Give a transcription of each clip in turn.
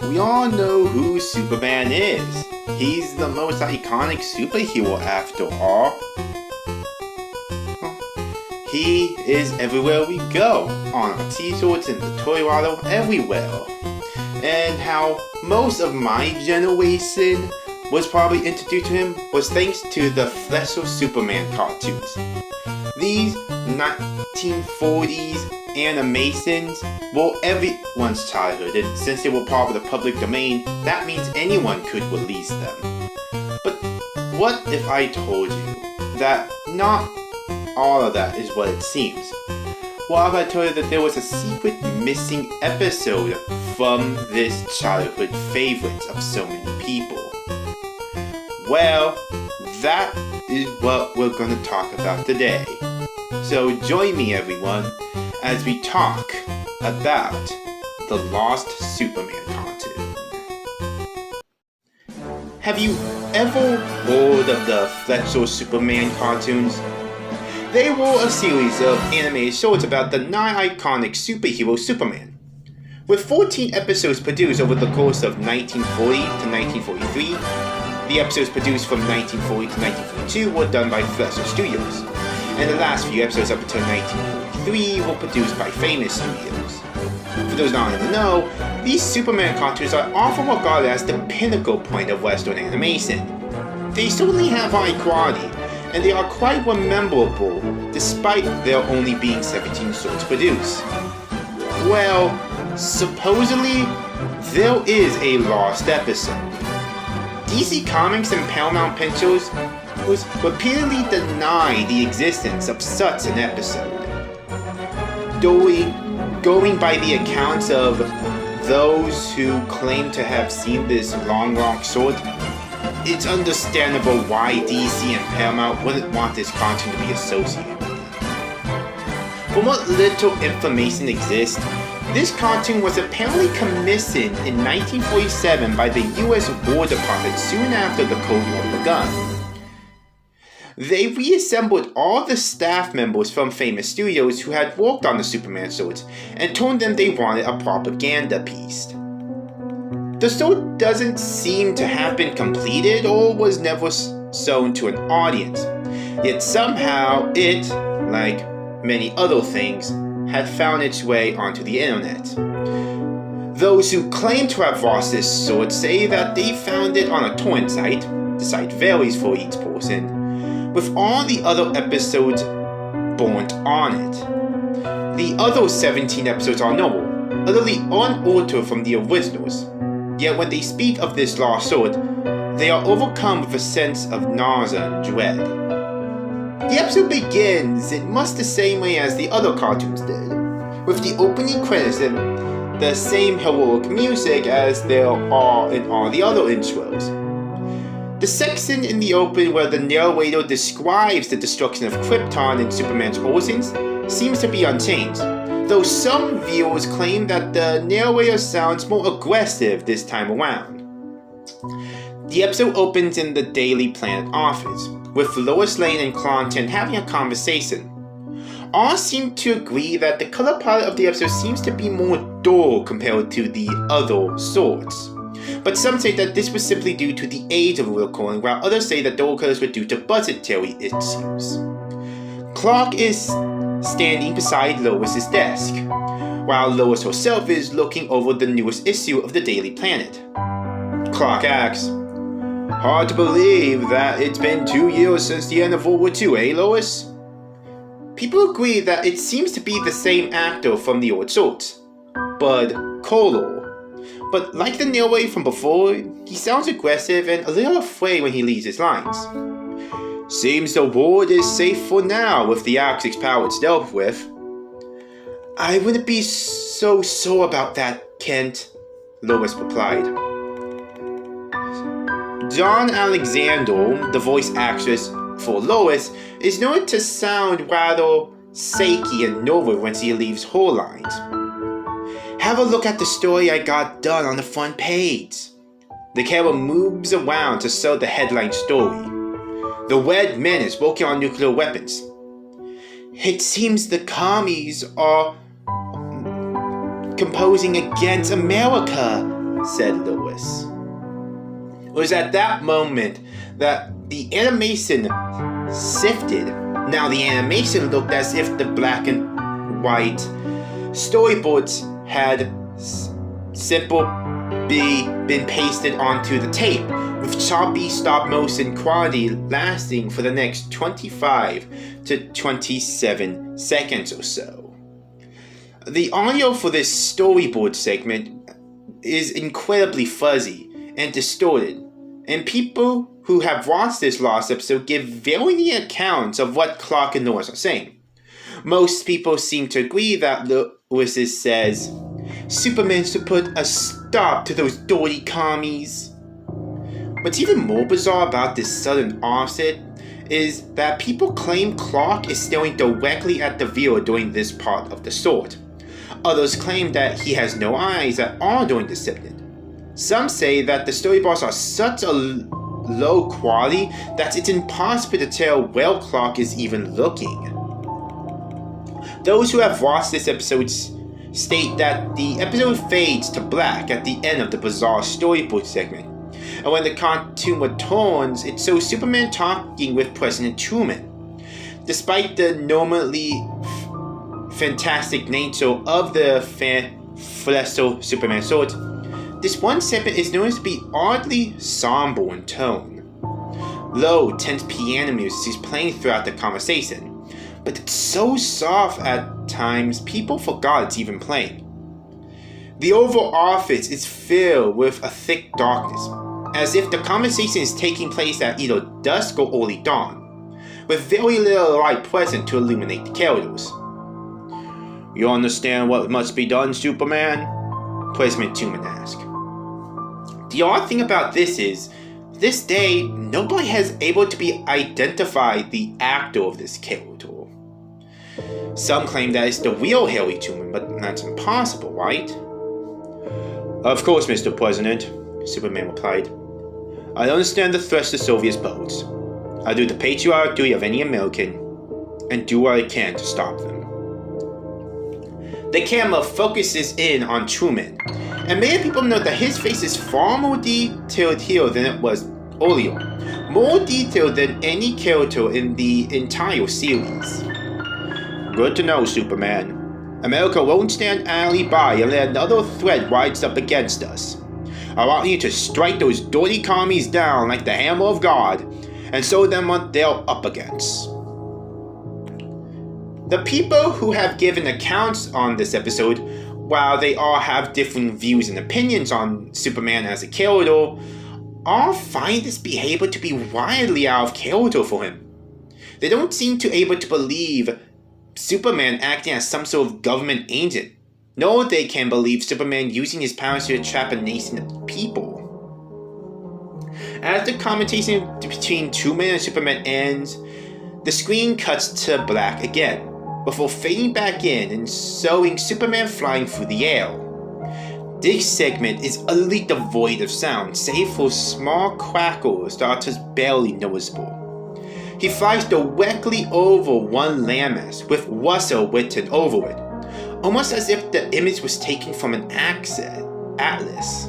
We all know who Superman is. He's the most iconic superhero after all. He is everywhere we go, on our t-shirts, in the toy aisle, everywhere. And how most of my generation was probably introduced to him was thanks to the Fleischer Superman cartoons. These 1940s animations were everyone's childhood, and since they were part of the public domain, that means anyone could release them. But what if I told you that not all of that is what it seems? What if I told you that there was a secret missing episode from this childhood favorite of so many people? Well, that is what we're going to talk about today. So join me, everyone, as we talk about the Lost Superman cartoon. Have you ever heard of the Fleischer Superman cartoons? They were a series of animated shorts about the non-iconic superhero Superman. With 14 episodes produced over the course of 1940 to 1943, the episodes produced from 1940 to 1942 were done by Fleischer Studios, and the last few episodes up until 1943 were produced by Famous Studios. For those not in the know, these Superman cartoons are often regarded as the pinnacle point of Western animation. They certainly have high quality, and they are quite memorable despite there only being 17 shorts produced. Well, supposedly, there is a lost episode. DC Comics and Paramount Pictures was repeatedly denied the existence of such an episode. Going by the accounts of those who claim to have seen this long short, it's understandable why DC and Paramount wouldn't want this cartoon to be associated with them. From what little information exists, this cartoon was apparently commissioned in 1947 by the US War Department soon after the Cold War begun. They reassembled all the staff members from Famous Studios who had worked on the Superman shorts and told them they wanted a propaganda piece. The short doesn't seem to have been completed or was never shown to an audience, yet somehow it, like many other things, had found its way onto the internet. Those who claim to have lost this short say that they found it on a torrent site, the site varies for each person, with all the other episodes burnt on it. The other 17 episodes are normal, utterly unaltered from the originals, yet when they speak of this lost short, they are overcome with a sense of nausea and dread. The episode begins in much the same way as the other cartoons did, with the opening credits and the same heroic music as there are in all the other intros. The section in the open where the narrator describes the destruction of Krypton and Superman's origins seems to be unchanged, though some viewers claim that the narrator sounds more aggressive this time around. The episode opens in the Daily Planet office, with Lois Lane and Clark Kent having a conversation. All seem to agree that the color palette of the episode seems to be more dull compared to the other sorts. But some say that this was simply due to the age of the recording, while others say that dull colors were due to budgetary issues. Clark is standing beside Lois's desk, while Lois herself is looking over the newest issue of the Daily Planet. Clark asks, "Hard to believe that it's been 2 years since the end of World War II, eh, Lois?" People agree that it seems to be the same actor from the old shorts, Bud Kohler. But like the narrator from before, he sounds aggressive and a little afraid when he leaves his lines. "Seems the world is safe for now with the Axis power it's dealt with." "I wouldn't be so sure about that, Kent," Lois replied. John Alexander, the voice actress for Lois, is known to sound rather shaky and nervous when she leaves her lines. "Have a look at the story I got done on the front page." The camera moves around to show the headline story. "The Red Menace working on nuclear weapons." "It seems the commies are composing against America," said Lewis. It was at that moment that the animation shifted. Now the animation looked as if the black and white storyboards had simply been pasted onto the tape, with choppy stop-motion quality lasting for the next 25 to 27 seconds or so. The audio for this storyboard segment is incredibly fuzzy and distorted, and people who have watched this last episode give varying accounts of what Clark and Lois are saying. Most people seem to agree that Lewis says, "Superman should put a stop to those dirty commies." What's even more bizarre about this sudden offset is that people claim Clark is staring directly at the viewer during this part of the sword. Others claim that he has no eyes at all during this segment. Some say that the storyboards are such a low quality that it's impossible to tell where Clark is even looking. Those who have watched this episode state that the episode fades to black at the end of the bizarre storyboard segment, and when the cartoon returns, it shows Superman talking with President Truman. Despite the normally fantastic nature of the Flesso Superman sword, this one segment is noticed to be oddly somber in tone. Low, tense piano music is playing throughout the conversation, but it's so soft at times people forgot it's even playing. The Oval Office is filled with a thick darkness, as if the conversation is taking place at either dusk or early dawn, with very little light present to illuminate the characters. "You understand what must be done, Superman?" President Truman asked. The odd thing about this is, this day, nobody has able to be identified the actor of this character. Some claim that it's the real Harry Truman, but that's impossible, right? "Of course, Mr. President," Superman replied. "I understand the threats the Soviets pose. I do the patriotic duty of any American, and do what I can to stop them." The camera focuses in on Truman, and many people note that his face is far more detailed here than it was earlier, more detailed than any character in the entire series. "Good to know, Superman. America won't stand idly by and let another threat rise up against us. I want you to strike those dirty commies down like the hammer of God, and show them what they're up against." The people who have given accounts on this episode, while they all have different views and opinions on Superman as a character, all find this behavior to be wildly out of character for him. They don't seem to able to believe Superman acting as some sort of government agent, nor they can believe Superman using his powers to trap a nation of people. As the conversation between Truman and Superman ends, the screen cuts to black again, before fading back in and showing Superman flying through the air. This segment is utterly devoid of sound, save for small crackles that are just barely noticeable. He flies directly over one landmass with Russell written over it, almost as if the image was taken from an atlas.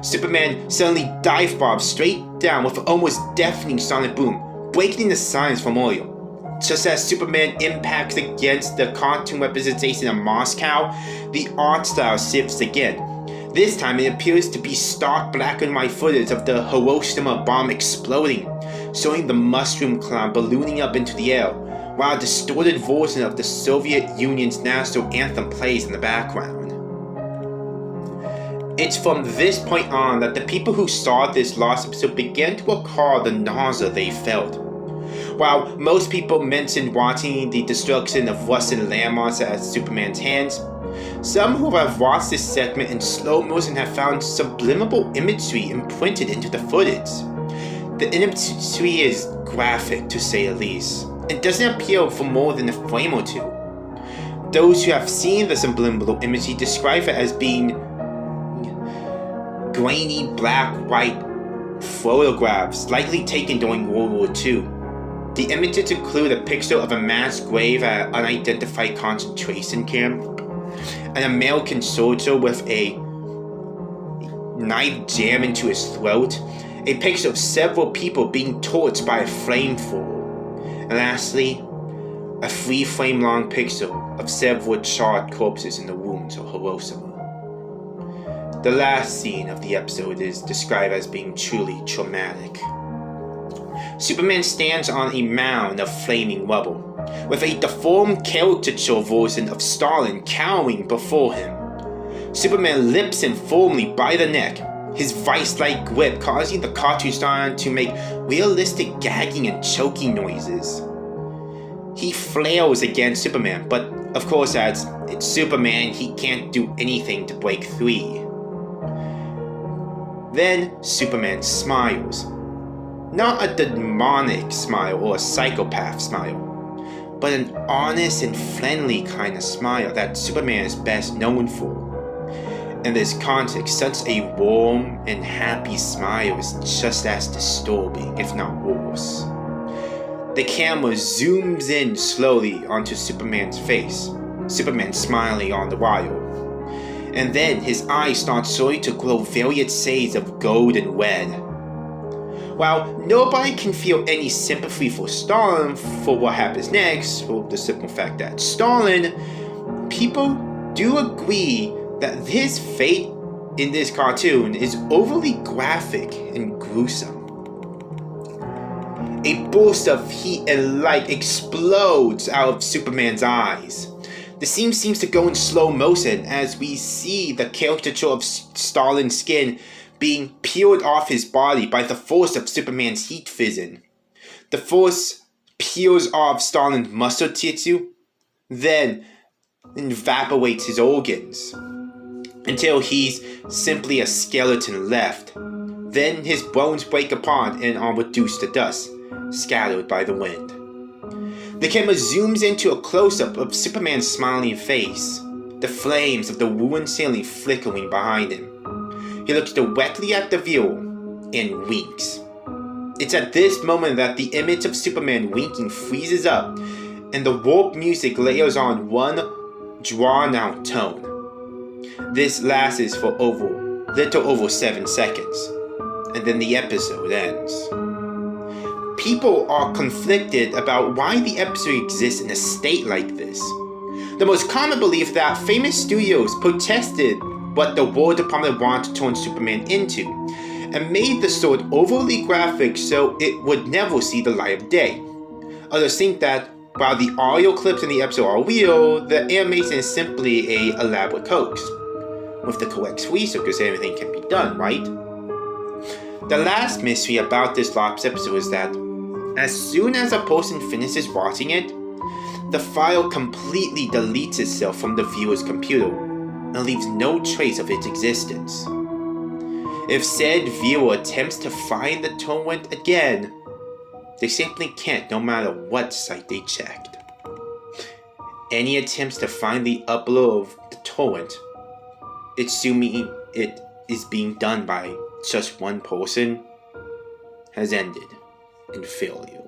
Superman suddenly dive bombs straight down with an almost deafening sonic boom, breaking the silence from earlier. Just as Superman impacts against the cartoon representation of Moscow, the art style shifts again. This time it appears to be stark black and white footage of the Hiroshima bomb exploding, showing the mushroom cloud ballooning up into the air, while a distorted version of the Soviet Union's national anthem plays in the background. It's from this point on that the people who saw this last episode began to recall the nausea they felt. While most people mentioned watching the destruction of Russian landmarks at Superman's hands, some who have watched this segment in slow motion have found subliminal imagery imprinted into the footage. The imagery is graphic, to say the least, and doesn't appear for more than a frame or two. Those who have seen the subliminal imagery describe it as being grainy black-white photographs likely taken during World War II. The images include a picture of a mass grave at an unidentified concentration camp, an American soldier with a knife jam into his throat, a picture of several people being torched by a flamethrower, and lastly, a 3-frame long picture of several charred corpses in the ruins of Hiroshima. The last scene of the episode is described as being truly traumatic. Superman stands on a mound of flaming rubble, with a deformed caricature version of Stalin cowering before him. Superman lips him firmly by the neck, his vice-like grip causing the cartoon Stalin to make realistic gagging and choking noises. He flails against Superman, but of course as it's Superman, he can't do anything to break free. Then Superman smiles. Not a demonic smile or a psychopath smile, but an honest and friendly kind of smile that Superman is best known for. In this context, such a warm and happy smile is just as disturbing, if not worse. The camera zooms in slowly onto Superman's face, Superman smiling on the wire. And then his eyes start slowly to glow various shades of gold and red. While nobody can feel any sympathy for Stalin for what happens next, for the simple fact that Stalin, people do agree that his fate in this cartoon is overly graphic and gruesome. A burst of heat and light explodes out of Superman's eyes. The scene seems to go in slow motion as we see the caricature of Stalin's skin being peeled off his body by the force of Superman's heat vision. The force peels off Stalin's muscle tissue, then evaporates his organs, until he's simply a skeleton left. Then his bones break apart and are reduced to dust, scattered by the wind. The camera zooms into a close-up of Superman's smiling face, the flames of the ruined ceiling flickering behind him. He looks directly at the viewer and winks. It's at this moment that the image of Superman winking freezes up and the warped music layers on one drawn-out tone. This lasts for little over 7 seconds, and then the episode ends. People are conflicted about why the episode exists in a state like this. The most common belief that famous studios protested what the War Department wanted to turn Superman into, and made the sword overly graphic so it would never see the light of day. Others think that while the audio clips in the episode are real, the animation is simply a elaborate hoax. With the correct researchers, everything can be done, right? The last mystery about this last episode is that as soon as a person finishes watching it, the file completely deletes itself from the viewer's computer and leaves no trace of its existence. If said viewer attempts to find the torrent again, they simply can't no matter what site they checked. Any attempts to find the upload of the torrent, assuming it is being done by just one person, has ended in failure.